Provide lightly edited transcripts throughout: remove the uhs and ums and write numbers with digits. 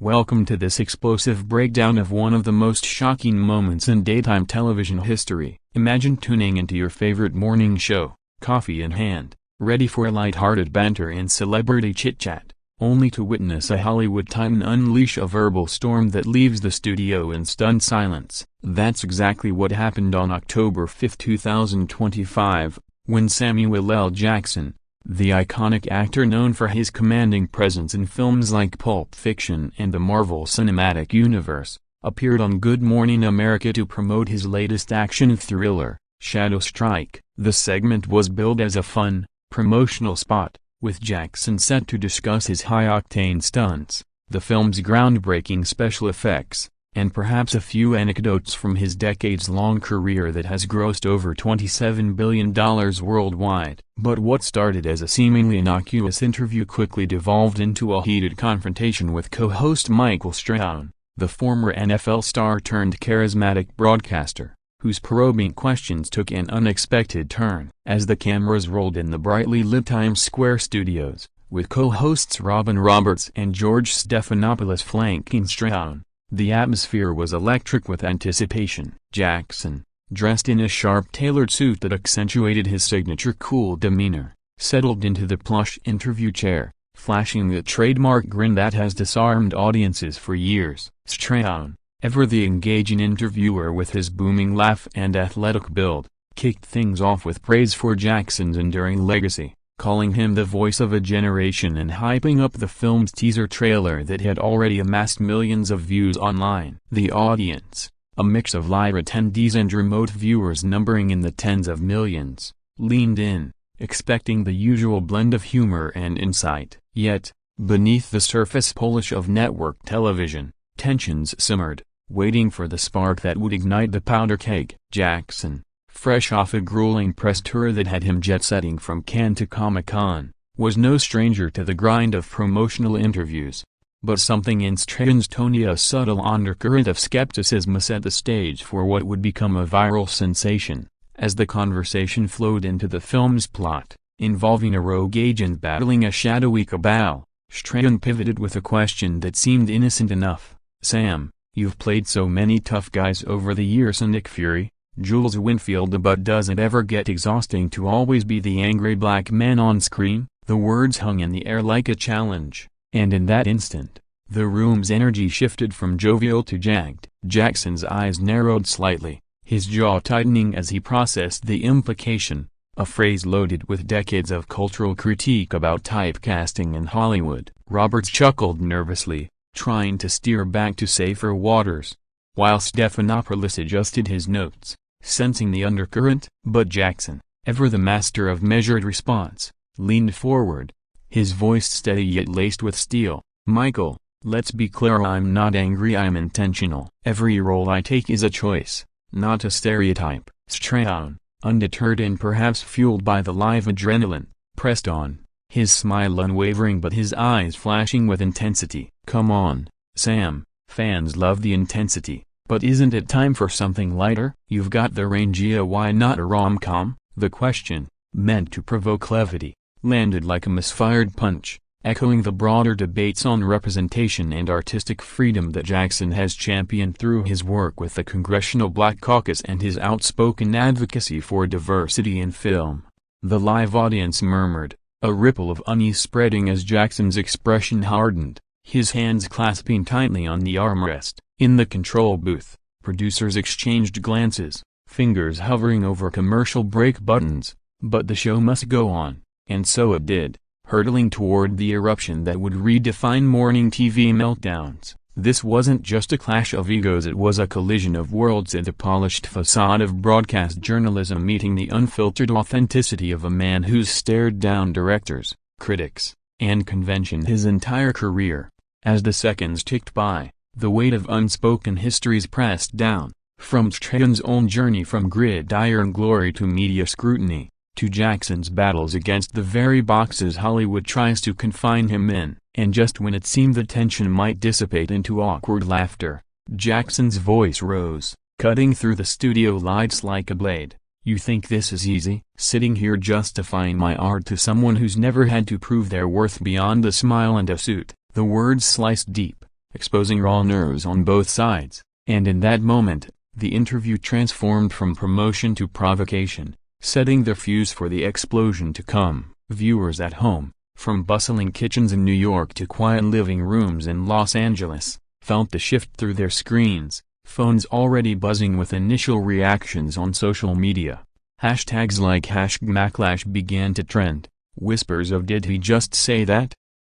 Welcome to this explosive breakdown of one of the most shocking moments in daytime television history. Imagine tuning into your favorite morning show, coffee in hand, ready for light-hearted banter and celebrity chit-chat, only to witness a Hollywood titan unleash a verbal storm that leaves the studio in stunned silence. That's exactly what happened on October 5, 2025, when Samuel L. Jackson, the iconic actor known for his commanding presence in films like Pulp Fiction and the Marvel Cinematic Universe, appeared on Good Morning America to promote his latest action thriller, Shadow Strike. The segment was billed as a fun, promotional spot, with Jackson set to discuss his high-octane stunts, the film's groundbreaking special effects, and perhaps a few anecdotes from his decades-long career that has grossed over $27 billion worldwide. But what started as a seemingly innocuous interview quickly devolved into a heated confrontation with co-host Michael Strahan, the former NFL star turned charismatic broadcaster, whose probing questions took an unexpected turn. As the cameras rolled in the brightly lit Times Square studios, with co-hosts Robin Roberts and George Stephanopoulos flanking Strahan, the atmosphere was electric with anticipation. Jackson, dressed in a sharp tailored suit that accentuated his signature cool demeanor, settled into the plush interview chair, flashing the trademark grin that has disarmed audiences for years. Strahan, ever the engaging interviewer with his booming laugh and athletic build, kicked things off with praise for Jackson's enduring legacy, calling him the voice of a generation and hyping up the film's teaser trailer that had already amassed millions of views online. The audience, a mix of live attendees and remote viewers numbering in the tens of millions, leaned in, expecting the usual blend of humor and insight. Yet, beneath the surface polish of network television, tensions simmered, waiting for the spark that would ignite the powder keg. Jackson, fresh off a grueling press tour that had him jet-setting from Cannes to Comic-Con, was no stranger to the grind of promotional interviews. But something in Strahan's tone, a subtle undercurrent of skepticism, set the stage for what would become a viral sensation. As the conversation flowed into the film's plot, involving a rogue agent battling a shadowy cabal, Strahan pivoted with a question that seemed innocent enough. "Sam, you've played so many tough guys over the years, Nick Fury, Jules Winfield, but does it ever get exhausting to always be the angry black man on screen?" The words hung in the air like a challenge, and in that instant, the room's energy shifted from jovial to jagged. Jackson's eyes narrowed slightly, his jaw tightening as he processed the implication, a phrase loaded with decades of cultural critique about typecasting in Hollywood. Roberts chuckled nervously, trying to steer back to safer waters, while Stephanopoulos adjusted his notes, sensing the undercurrent. But Jackson, ever the master of measured response, leaned forward, his voice steady yet laced with steel. "Michael, let's be clear, I'm not angry, I'm intentional. Every role I take is a choice, not a stereotype." Strahan, undeterred and perhaps fueled by the live adrenaline, pressed on, his smile unwavering but his eyes flashing with intensity. "Come on, Sam, fans love the intensity. But isn't it time for something lighter? You've got the range, why not a rom-com?" The question, meant to provoke levity, landed like a misfired punch, echoing the broader debates on representation and artistic freedom that Jackson has championed through his work with the Congressional Black Caucus and his outspoken advocacy for diversity in film. The live audience murmured, a ripple of unease spreading as Jackson's expression hardened, his hands clasping tightly on the armrest. In the control booth, producers exchanged glances, fingers hovering over commercial break buttons, but the show must go on, and so it did, hurtling toward the eruption that would redefine morning TV meltdowns. This wasn't just a clash of egos, it was a collision of worlds, the polished facade of broadcast journalism meeting the unfiltered authenticity of a man who's stared down directors, critics, and convention his entire career. As the seconds ticked by, the weight of unspoken histories pressed down, from Strahan's own journey from gridiron glory to media scrutiny, to Jackson's battles against the very boxes Hollywood tries to confine him in. And just when it seemed the tension might dissipate into awkward laughter, Jackson's voice rose, cutting through the studio lights like a blade. "You think this is easy? Sitting here justifying my art to someone who's never had to prove their worth beyond a smile and a suit." The words sliced deep, exposing raw nerves on both sides, and in that moment, the interview transformed from promotion to provocation, setting the fuse for the explosion to come. Viewers at home, from bustling kitchens in New York to quiet living rooms in Los Angeles, felt the shift through their screens, phones already buzzing with initial reactions on social media. Hashtags like #Backlash began to trend, whispers of "Did he just say that?"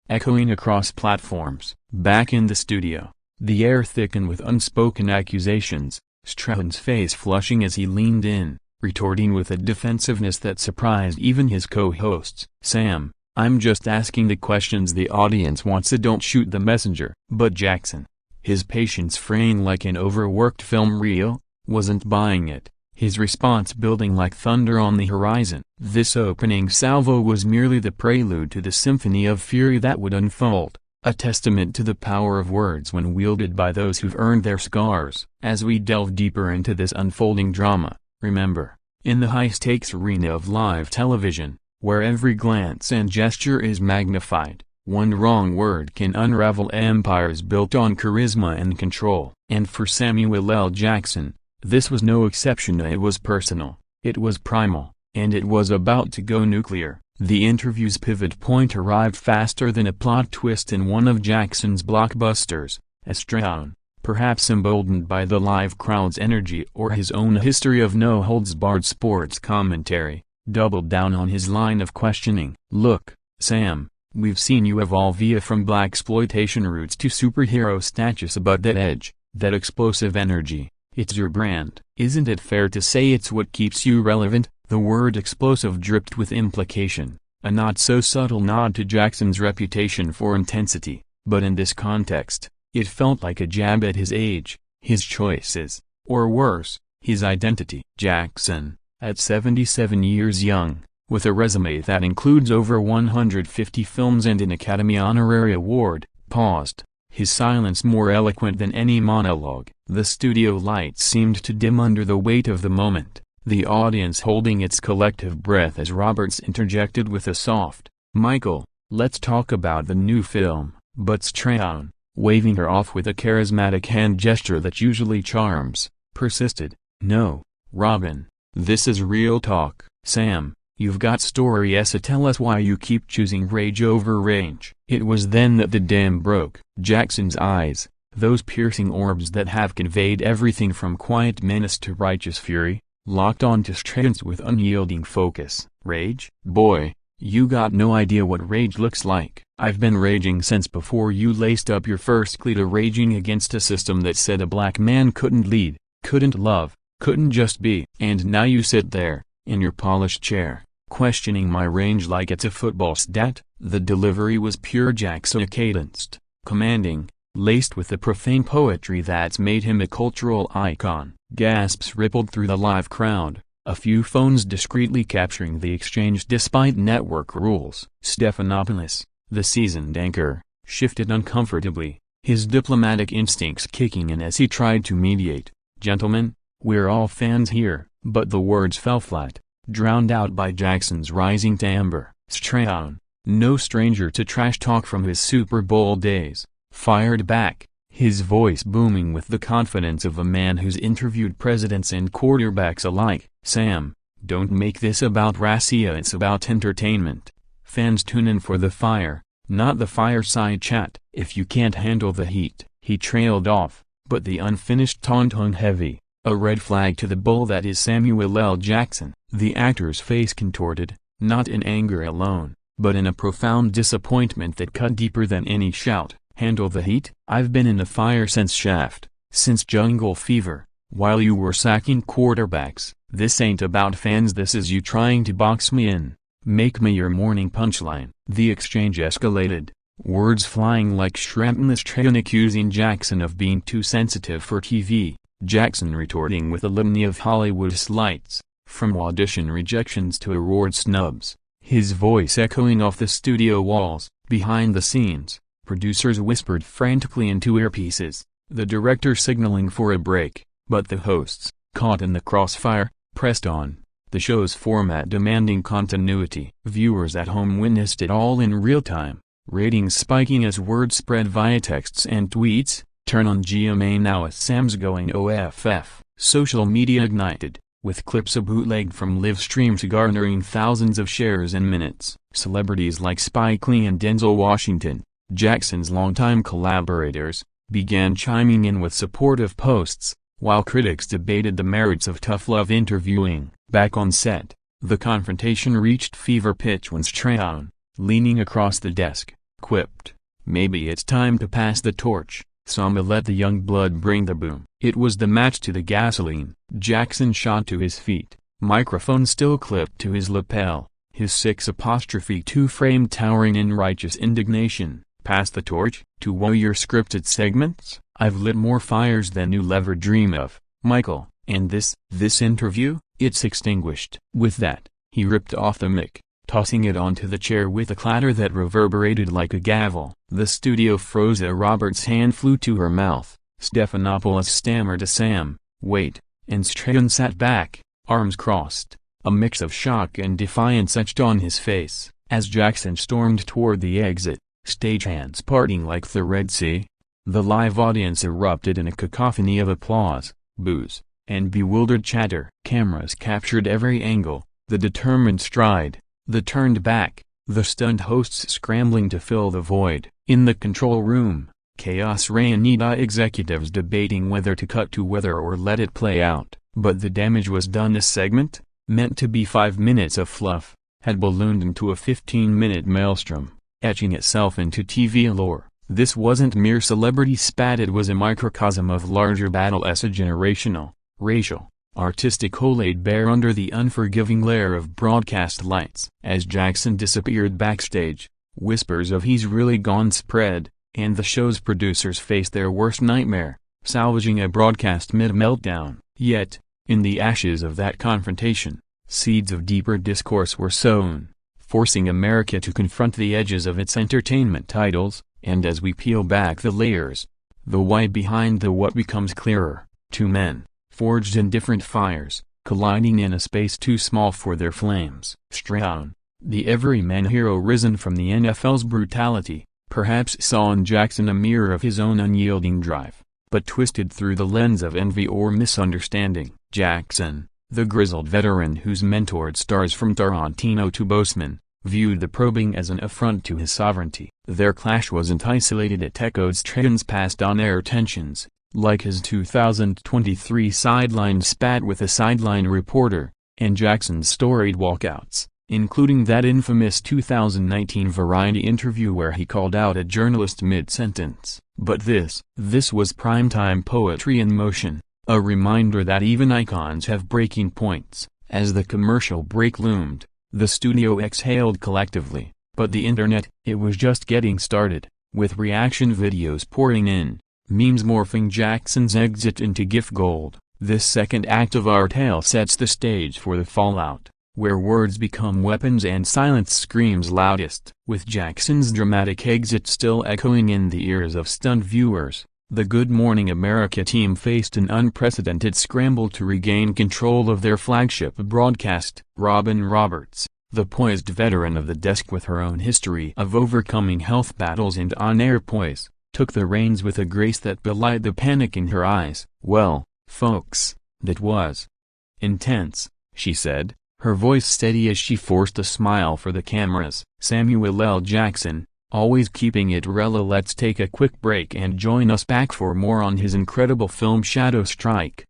echoing across platforms. Back in the studio, the air thickened with unspoken accusations, Strahan's face flushing as he leaned in, retorting with a defensiveness that surprised even his co-hosts. "Sam, I'm just asking the questions the audience wants, so don't shoot the messenger." But Jackson, his patience fraying like an overworked film reel, wasn't buying it, his response building like thunder on the horizon. This opening salvo was merely the prelude to the symphony of fury that would unfold, a testament to the power of words when wielded by those who've earned their scars. As we delve deeper into this unfolding drama, remember, in the high-stakes arena of live television, where every glance and gesture is magnified, one wrong word can unravel empires built on charisma and control. And for Samuel L. Jackson, this was no exception. It was personal, it was primal, and it was about to go nuclear. The interview's pivot point arrived faster than a plot twist in one of Jackson's blockbusters, as Strahan, perhaps emboldened by the live crowd's energy or his own history of no-holds-barred sports commentary, doubled down on his line of questioning. "Look, Sam, we've seen you evolve from blaxploitation roots to superhero status, but that edge, that explosive energy, it's your brand. Isn't it fair to say it's what keeps you relevant?" The word explosive dripped with implication, a not-so-subtle nod to Jackson's reputation for intensity, but in this context, it felt like a jab at his age, his choices, or worse, his identity. Jackson, at 77 years young, with a resume that includes over 150 films and an Academy Honorary Award, paused, his silence more eloquent than any monologue. The studio lights seemed to dim under the weight of the moment, the audience holding its collective breath as Roberts interjected with a soft, "Michael, let's talk about the new film." But Strahan, waving her off with a charismatic hand gesture that usually charms, persisted, "No, Robin, this is real talk. Sam, you've got stories to tell us why you keep choosing rage over range." It was then that the dam broke. Jackson's eyes, those piercing orbs that have conveyed everything from quiet menace to righteous fury, locked onto Strahan's with unyielding focus. "Rage? Boy, you got no idea what rage looks like. I've been raging since before you laced up your first cleat, raging against a system that said a black man couldn't lead, couldn't love, couldn't just be. And now you sit there, in your polished chair, questioning my range like it's a football stat." The delivery was pure Jackson, cadenced, commanding, laced with the profane poetry that's made him a cultural icon. Gasps rippled through the live crowd, a few phones discreetly capturing the exchange despite network rules. Stephanopoulos, the seasoned anchor, shifted uncomfortably, his diplomatic instincts kicking in as he tried to mediate. "Gentlemen, we're all fans here." But the words fell flat, drowned out by Jackson's rising timbre. Strahan, no stranger to trash talk from his Super Bowl days, fired back, his voice booming with the confidence of a man who's interviewed presidents and quarterbacks alike. "Sam, don't make this about racia, it's about entertainment. Fans tune in for the fire, not the fireside chat. If you can't handle the heat." He trailed off, but the unfinished taunt hung heavy, a red flag to the bull that is Samuel L. Jackson. The actor's face contorted, not in anger alone, but in a profound disappointment that cut deeper than any shout. "Handle the heat? I've been in the fire since Shaft, since Jungle Fever, while you were sacking quarterbacks. This ain't about fans, this is you trying to box me in. Make me your morning punchline." The exchange escalated, words flying like shrapnel. Strahan accusing Jackson of being too sensitive for TV, Jackson retorting with a litany of Hollywood slights, from audition rejections to award snubs, his voice echoing off the studio walls. Behind the scenes, producers whispered frantically into earpieces, the director signaling for a break, but the hosts, caught in the crossfire, pressed on, the show's format demanding continuity. Viewers at home witnessed it all in real time, ratings spiking as word spread via texts and tweets. Turn on GMA now as Sam's going OFF. Social media ignited, with clips of bootlegged from live streams garnering thousands of shares in minutes. Celebrities like Spike Lee and Denzel Washington, Jackson's longtime collaborators, began chiming in with supportive posts, while critics debated the merits of tough love interviewing. Back on set, the confrontation reached fever pitch when Strahan, leaning across the desk, quipped, "Maybe it's time to pass the torch. Some let the young blood bring the boom." It was the match to the gasoline. Jackson shot to his feet, microphone still clipped to his lapel, his 6'2" frame towering in righteous indignation. "Pass the torch? To woe your scripted segments? I've lit more fires than you'll ever dream of, Michael, and this interview, it's extinguished." With that, he ripped off the mic, tossing it onto the chair with a clatter that reverberated like a gavel. The studio froze as Robert's hand flew to her mouth. Stephanopoulos stammered a "Sam, wait," and Strahan sat back, arms crossed, a mix of shock and defiance etched on his face. As Jackson stormed toward the exit, stagehands parting like the Red Sea, the live audience erupted in a cacophony of applause, boos, and bewildered chatter. Cameras captured every angle, the determined stride, the turned back, the stunned hosts scrambling to fill the void. In the control room, chaos reigned, executives debating whether to cut to weather or let it play out. But the damage was done. This segment, meant to be 5 minutes of fluff, had ballooned into a 15-minute maelstrom, etching itself into TV lore. This wasn't mere celebrity spat, it was a microcosm of larger battle as a generational, racial, artistic whole laid bare under the unforgiving glare of broadcast lights. As Jackson disappeared backstage, whispers of "he's really gone" spread, and the show's producers faced their worst nightmare, salvaging a broadcast mid-meltdown. Yet, in the ashes of that confrontation, seeds of deeper discourse were sown, forcing America to confront the edges of its entertainment titles. And as we peel back the layers, the why behind the what becomes clearer. Two men, forged in different fires, colliding in a space too small for their flames. Strahan, the everyman hero risen from the NFL's brutality, perhaps saw in Jackson a mirror of his own unyielding drive, but twisted through the lens of envy or misunderstanding. Jackson, the grizzled veteran who's mentored stars from Tarantino to Boseman, viewed the probing as an affront to his sovereignty. Their clash wasn't isolated, it echoed Strahan's past on-air tensions, like his 2023 sideline spat with a sideline reporter, and Jackson's storied walkouts, including that infamous 2019 Variety interview where he called out a journalist mid-sentence. But this was primetime poetry in motion, a reminder that even icons have breaking points. As the commercial break loomed, the studio exhaled collectively, but the internet, it was just getting started, with reaction videos pouring in, memes morphing Jackson's exit into GIF gold. This second act of our tale sets the stage for the fallout, where words become weapons and silence screams loudest. With Jackson's dramatic exit still echoing in the ears of stunned viewers, the Good Morning America team faced an unprecedented scramble to regain control of their flagship broadcast. Robin Roberts, the poised veteran of the desk with her own history of overcoming health battles and on-air poise, took the reins with a grace that belied the panic in her eyes. "Well, folks, that was intense," she said, her voice steady as she forced a smile for the cameras. Samuel L. Jackson, always keeping it rela. Let's take a quick break and join us back for more on his incredible film Shadow Strike.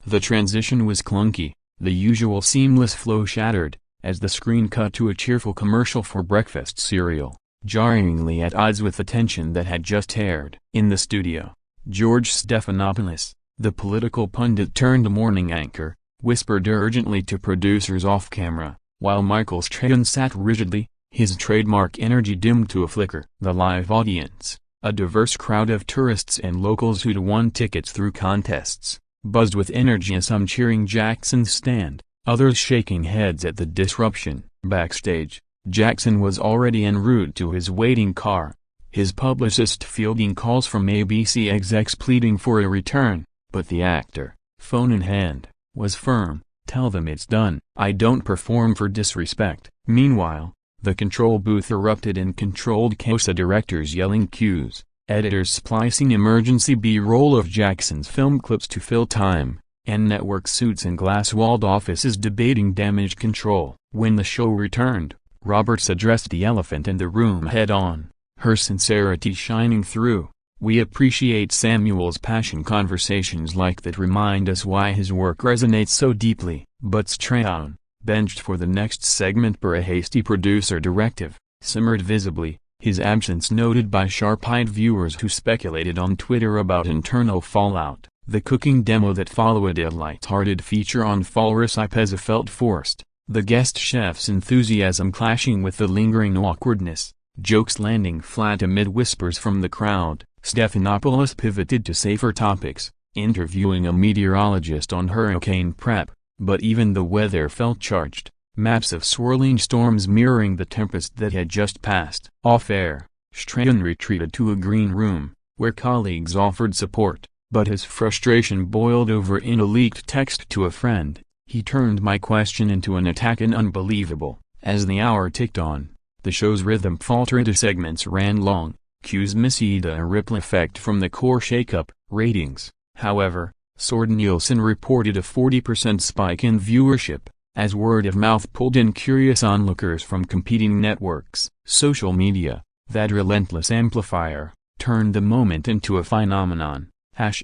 The transition was clunky, the usual seamless flow shattered, as the screen cut to a cheerful commercial for breakfast cereal, jarringly at odds with the tension that had just aired. In the studio, George Stephanopoulos, the political pundit turned morning anchor, whispered urgently to producers off-camera, while Michael Strahan sat rigidly, his trademark energy dimmed to a flicker. The live audience, a diverse crowd of tourists and locals who'd won tickets through contests, buzzed with energy, some cheering Jackson's stand, others shaking heads at the disruption. Backstage, Jackson was already en route to his waiting car, his publicist fielding calls from ABC execs pleading for a return, but the actor, phone in hand, was firm. "Tell them it's done. I don't perform for disrespect." Meanwhile, The control booth erupted in controlled chaos, directors yelling cues, editors splicing emergency B-roll of Jackson's film clips to fill time, and network suits in glass-walled offices debating damage control. When the show returned, Roberts addressed the elephant in the room head-on, her sincerity shining through. "We appreciate Samuel's passion. Conversations like that remind us why his work resonates so deeply." But Strahan, benched for the next segment per a hasty producer directive, simmered visibly, his absence noted by sharp-eyed viewers who speculated on Twitter about internal fallout. The cooking demo that followed, a light-hearted feature on Falrus Ipeza, felt forced, the guest chef's enthusiasm clashing with the lingering awkwardness, jokes landing flat amid whispers from the crowd. Stephanopoulos pivoted to safer topics, interviewing a meteorologist on hurricane prep, but even the weather felt charged, maps of swirling storms mirroring the tempest that had just passed. Off-air, Strahan retreated to a green room, where colleagues offered support, but his frustration boiled over in a leaked text to a friend. "He turned my question into an attack, and unbelievable." As the hour ticked on, the show's rhythm faltered as segments ran long, cues missed, a ripple effect from the core shakeup. Ratings, however, soared. Nielsen reported a 40% spike in viewership, as word of mouth pulled in curious onlookers from competing networks. Social media, that relentless amplifier, turned the moment into a phenomenon.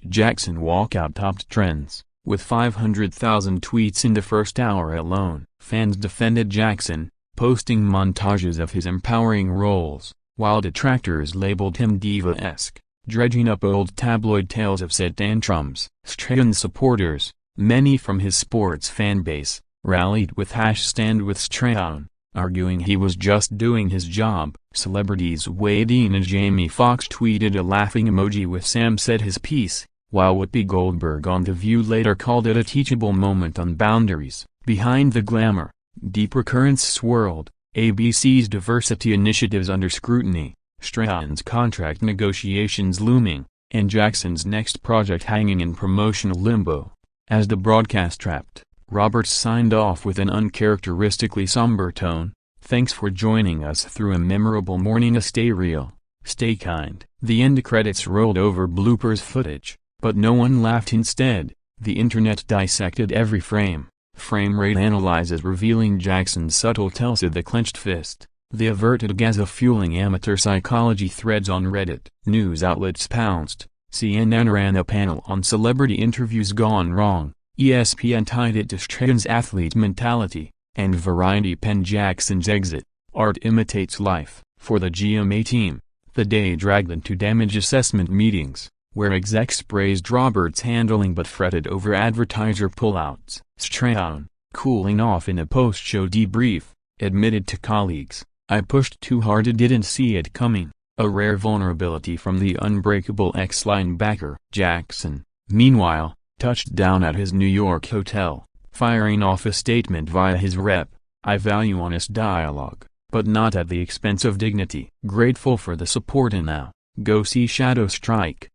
#Jackson Walkout topped trends, with 500,000 tweets in the first hour alone. Fans defended Jackson, posting montages of his empowering roles, while detractors labeled him diva-esque, dredging up old tabloid tales of set tantrums. Strahan's supporters, many from his sports fanbase, rallied with #StandWithStrahan, arguing he was just doing his job. Celebrities Wadeen and Jamie Foxx tweeted a laughing emoji with "Sam said his piece," while Whoopi Goldberg on The View later called it a teachable moment on boundaries. Behind the glamour, deeper currents swirled, ABC's diversity initiatives under scrutiny, Strahan's contract negotiations looming, and Jackson's next project hanging in promotional limbo. As the broadcast wrapped, Roberts signed off with an uncharacteristically somber tone. "Thanks for joining us through a memorable morning. Stay real, stay kind." The end credits rolled over bloopers footage, but no one laughed. Instead, the internet dissected every frame. Frame rate analyzes revealing Jackson's subtle tells of the clenched fist, the averted gaze fueling amateur psychology threads on Reddit. News outlets pounced. CNN ran a panel on celebrity interviews gone wrong, ESPN tied it to Strahan's athlete mentality, and Variety penned Jackson's exit, "Art imitates life." For the GMA team, the day dragged into damage assessment meetings, where execs praised Roberts' handling but fretted over advertiser pullouts. Strahan, cooling off in a post-show debrief, admitted to colleagues, "I pushed too hard, I didn't see it coming," a rare vulnerability from the unbreakable ex-linebacker. Jackson, meanwhile, touched down at his New York hotel, firing off a statement via his rep, "I value honest dialogue, but not at the expense of dignity." Grateful for the support and now, go see Shadow Strike.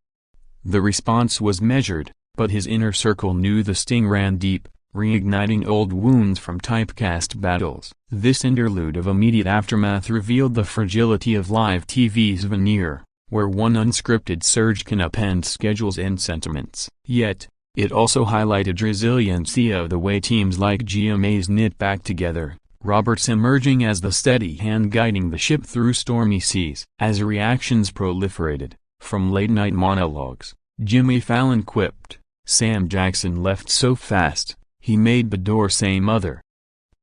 The response was measured, but his inner circle knew the sting ran deep, reigniting old wounds from typecast battles. This interlude of immediate aftermath revealed the fragility of live TV's veneer, where one unscripted surge can upend schedules and sentiments. Yet, it also highlighted resiliency of the way teams like GMA's knit back together, Roberts emerging as the steady hand guiding the ship through stormy seas. As reactions proliferated, from late-night monologues, Jimmy Fallon quipped, "Sam Jackson left so fast, he made Bador say mother."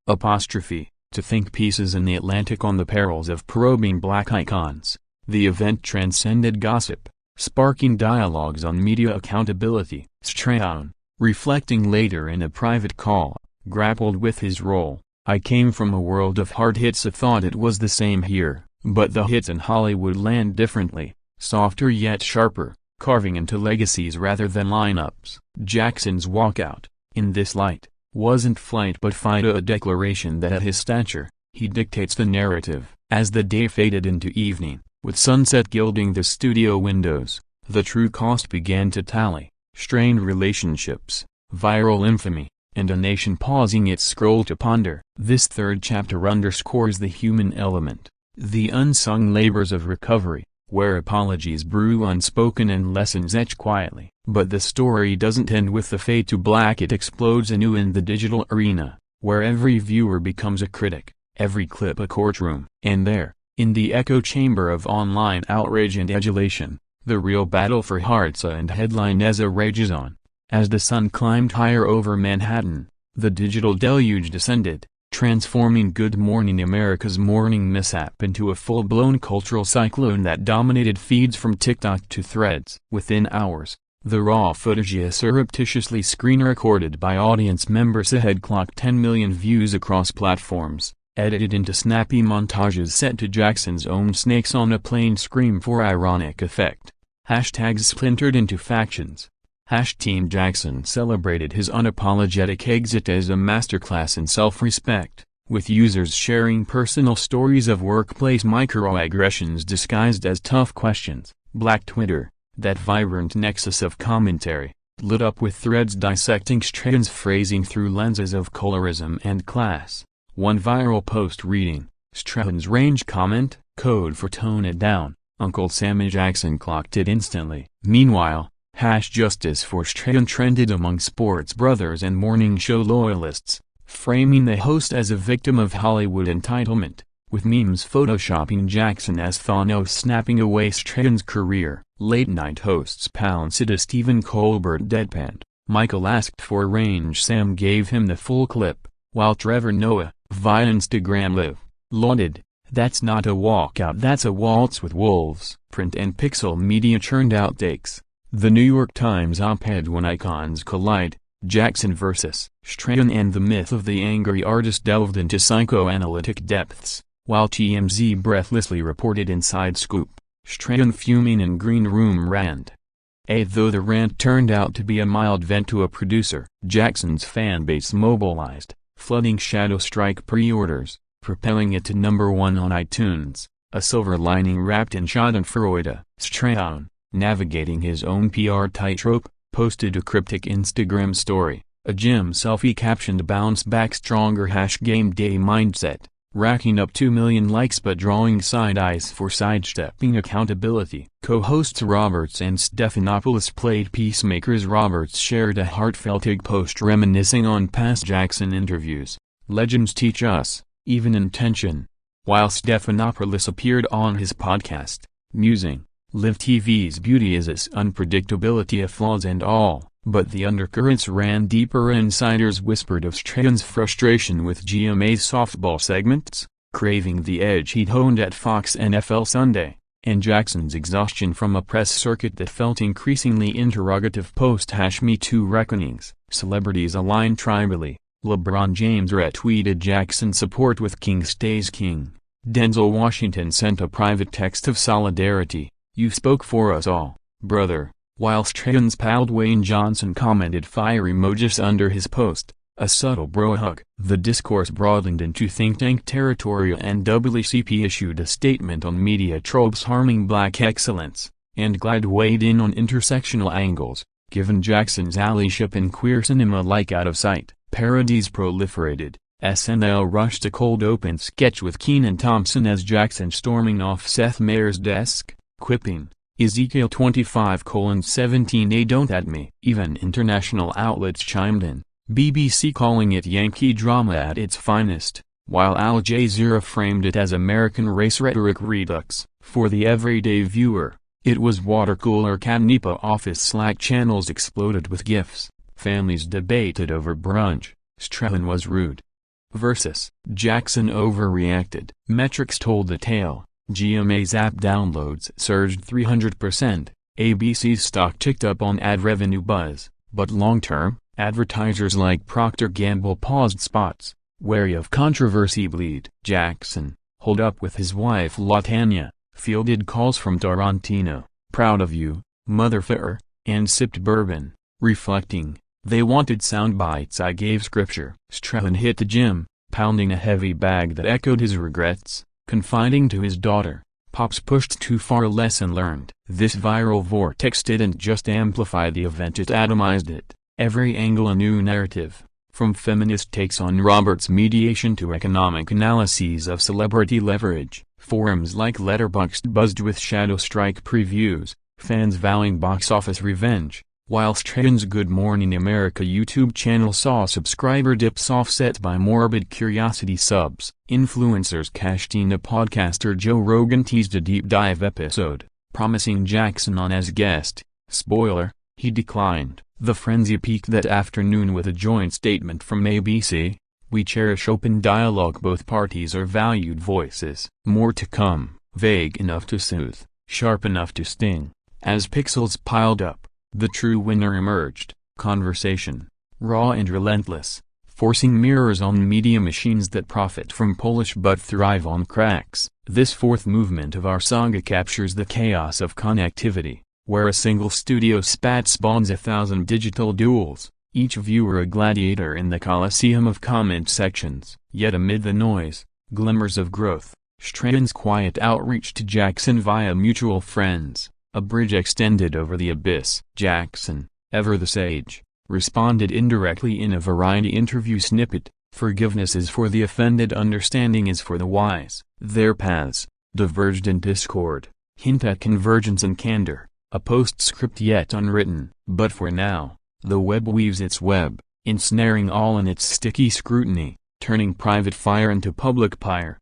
To think pieces in The Atlantic on the perils of probing black icons. The event transcended gossip, sparking dialogues on media accountability. Strahan, reflecting later in a private call, grappled with his role. "I came from a world of hard hits. I thought it was the same here, but the hits in Hollywood land differently, softer yet sharper, carving into legacies rather than lineups." Jackson's walkout, in this light, wasn't flight but fight, a declaration that at his stature, he dictates the narrative. As the day faded into evening, with sunset gilding the studio windows, the true cost began to tally: strained relationships, viral infamy, and a nation pausing its scroll to ponder. This third chapter underscores the human element, the unsung labors of recovery, where apologies brew unspoken and lessons etch quietly. But the story doesn't end with the fade to black. It explodes anew in the digital arena, where every viewer becomes a critic, every clip a courtroom. And there, in the echo chamber of online outrage and adulation, the real battle for hearts and headlines rages on. As the sun climbed higher over Manhattan, the digital deluge descended, transforming Good Morning America's morning mishap into a full-blown cultural cyclone that dominated feeds from TikTok to Threads. Within hours, the raw footage, surreptitiously screen-recorded by audience members, had clocked 10 million views across platforms, edited into snappy montages set to Jackson's own "snakes on a plane" scream for ironic effect. Hashtags splintered into factions. Team Jackson celebrated his unapologetic exit as a masterclass in self-respect, with users sharing personal stories of workplace microaggressions disguised as tough questions. Black Twitter, that vibrant nexus of commentary, lit up with threads dissecting Strahan's phrasing through lenses of colorism and class. One viral post reading, "Strahan's range comment, code for tone it down, Uncle Sammy Jackson clocked it instantly." Meanwhile, #Justice for Strahan trended among sports brothers and morning show loyalists, framing the host as a victim of Hollywood entitlement, with memes photoshopping Jackson as Thanos snapping away Strahan's career. Late-night hosts pounced as Stephen Colbert deadpanned. Michael asked for range, Sam gave him the full clip, while Trevor Noah, via Instagram Live, lauded, "That's not a walkout, that's a waltz with wolves." Print and pixel media churned out takes. The New York Times op-ed "When Icons Collide, Jackson vs. Strahan and the Myth of the Angry Artist" delved into psychoanalytic depths, while TMZ breathlessly reported inside scoop, Strahan fuming in green room rant. Though the rant turned out to be a mild vent to a producer, Jackson's fanbase mobilized, flooding Shadow Strike pre-orders, propelling it to #1 on iTunes, a silver lining wrapped in schadenfreude. Strahan, navigating his own PR tightrope, posted a cryptic Instagram story, a gym selfie captioned "Bounce Back Stronger #Game Day Mindset," racking up 2 million likes but drawing side-eyes for sidestepping accountability. Co-hosts Roberts and Stephanopoulos played peacemakers. Roberts shared a heartfelt post reminiscing on past Jackson interviews, "Legends teach us, even in tension," while Stephanopoulos appeared on his podcast, musing, "Live TV's beauty is its unpredictability of flaws and all," but the undercurrents ran deeper. Insiders whispered of Strahan's frustration with GMA's softball segments, craving the edge he'd honed at Fox NFL Sunday, and Jackson's exhaustion from a press circuit that felt increasingly interrogative post #MeToo reckonings. Celebrities aligned tribally. LeBron James retweeted Jackson's support with "King Stays King." Denzel Washington sent a private text of solidarity, "You spoke for us all, brother," while Strahan's pal Dwayne Johnson commented fire emojis under his post, a subtle bro hug. The discourse broadened into think tank territory, and WCP issued a statement on media tropes harming black excellence, and GLAAD weighed in on intersectional angles, given Jackson's allyship in queer cinema like Out of Sight. Parodies proliferated. SNL rushed a cold open sketch with Kenan Thompson as Jackson storming off Seth Meyers' desk, quipping, Ezekiel 25:17 "Don't at me." Even international outlets chimed in, BBC calling it Yankee drama at its finest, while Al Jazeera framed it as American race rhetoric redux. For the everyday viewer, it was watercooler Nipa. Office Slack channels exploded with GIFs. Families debated over brunch. Strahan was rude versus Jackson overreacted. Metrics told the tale. GMA's app downloads surged 300%, ABC's stock ticked up on ad revenue buzz, but long-term, advertisers like Procter & Gamble paused spots, wary of controversy bleed. Jackson, holed up with his wife LaTanya, fielded calls from Tarantino, "Proud of you, motherfucker," and sipped bourbon, reflecting, "They wanted sound bites, I gave scripture." Strahan hit the gym, pounding a heavy bag that echoed his regrets, confiding to his daughter, "Pops pushed too far, lesson learned." This viral vortex didn't just amplify the event, it atomized it. Every angle a new narrative. From feminist takes on Robert's mediation to economic analyses of celebrity leverage, forums like Letterboxd buzzed with Shadow Strike previews, fans vowing box office revenge, while Strahan's Good Morning America YouTube channel saw subscriber dips offset by morbid curiosity subs. Influencers cashed in. Podcaster Joe Rogan teased a deep dive episode, promising Jackson on as guest. Spoiler, he declined. The frenzy peaked that afternoon with a joint statement from ABC, "We cherish open dialogue. Both parties are valued voices." More to come, vague enough to soothe, sharp enough to sting. As pixels piled up, the true winner emerged. Conversation, raw and relentless, forcing mirrors on media machines that profit from polish but thrive on cracks. This fourth movement of our saga captures the chaos of connectivity, where a single studio spat spawns 1,000 digital duels, each viewer a gladiator in the coliseum of comment sections. Yet amid the noise, glimmers of growth, Strahan's quiet outreach to Jackson via mutual friends, a bridge extended over the abyss. Jackson, ever the sage, responded indirectly in a Variety interview snippet, "Forgiveness is for the offended, understanding is for the wise." Their paths diverged in discord, hint at convergence and candor. A postscript yet unwritten. But for now, the web weaves its web, ensnaring all in its sticky scrutiny, turning private fire into public pyre.